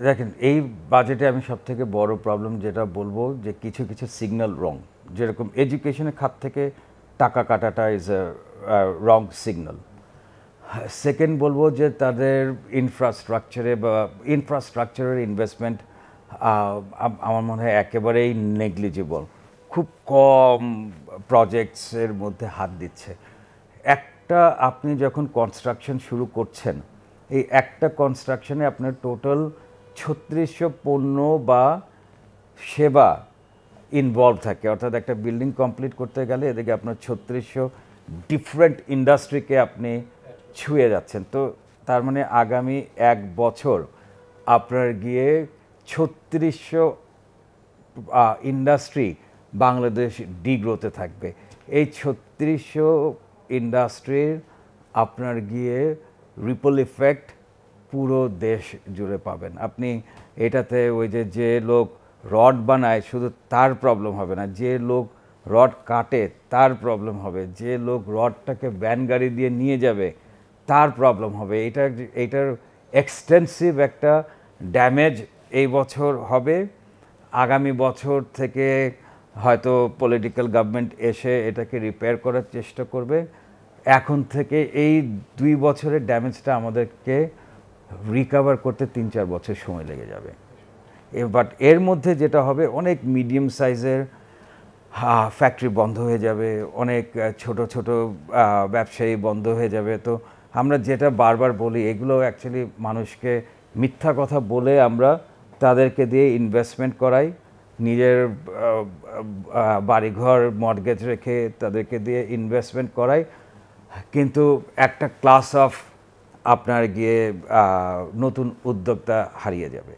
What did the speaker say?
দেখেন এই বাজেটে আমি সবথেকে বড় প্রবলেম যেটা বলবো যে কিছু কিছু সিগন্যাল রং, যেরকম এডুকেশনের খাত থেকে টাকা কাটাটা is a wrong signal. Second বলবো যে তাদের ইনফ্রাস্ট্রাকচারের ইনভেস্টমেন্ট আমার মনে হয় একেবারেই নেগলিজিবল, খুব কম প্রজেক্টসের মধ্যে হাত দিচ্ছে। একটা আপনি যখন কনস্ট্রাকশন শুরু করছেন, এই একটা কনস্ট্রাকশনে আপনার টোটাল ৩৬০০ পণ্য বা সেবা ইনভলভ থাকে, অর্থাৎ একটা বিল্ডিং কমপ্লিট করতে গেলে এদিকে আপনার ৩৬০০ ডিফারেন্ট ইন্ডাস্ট্রিকে আপনি ছুঁয়ে যাচ্ছেন। তো তার মানে আগামী ১ বছর আপনার গিয়ে ৩৬০০ ইন্ডাস্ট্রি বাংলাদেশ ডিগ্রোতে থাকবে। এই ৩৬০০ ইন্ডাস্ট্রির আপনার গিয়ে রিপল ইফেক্ট পুরো দেশ জুড়ে পাবেন আপনি। এটাতে ওই যে লোক রড বানায় শুধু তার প্রবলেম হবে না, যে লোক রড কাটে তার প্রবলেম হবে, যে লোক রডটাকে ভ্যান গাড়ি দিয়ে নিয়ে যাবে তার প্রবলেম হবে। এটার এক্সটেন্সিভ একটা ড্যামেজ এই বছর হবে। আগামী বছর থেকে হয়তো পলিটিক্যাল গভর্নমেন্ট এসে এটাকে রিপেয়ার করার চেষ্টা করবে। এখন থেকে এই ২ বছরের ড্যামেজটা আমাদেরকে রিকভার করতে ৩-৪ বছর সময় লেগে যাবে। বাট এর মধ্যে যেটা হবে, অনেক মিডিয়াম সাইজের ফ্যাক্টরি বন্ধ হয়ে যাবে, অনেক ছোট ছোট ব্যবসায়ী বন্ধ হয়ে যাবে। তো আমরা যেটা বারবার বলি, এগুলো অ্যাকচুয়ালি মানুষকে মিথ্যা কথা বলে আমরা তাদেরকে দিয়ে ইনভেস্টমেন্ট করাই, নিজের বাড়িঘর মর্টগেজ রেখে তাদেরকে দিয়ে ইনভেস্টমেন্ট করাই, কিন্তু একটা ক্লাস অফ আপনার গিয়ে নতুন উদ্যোক্তা হারিয়ে যাবে।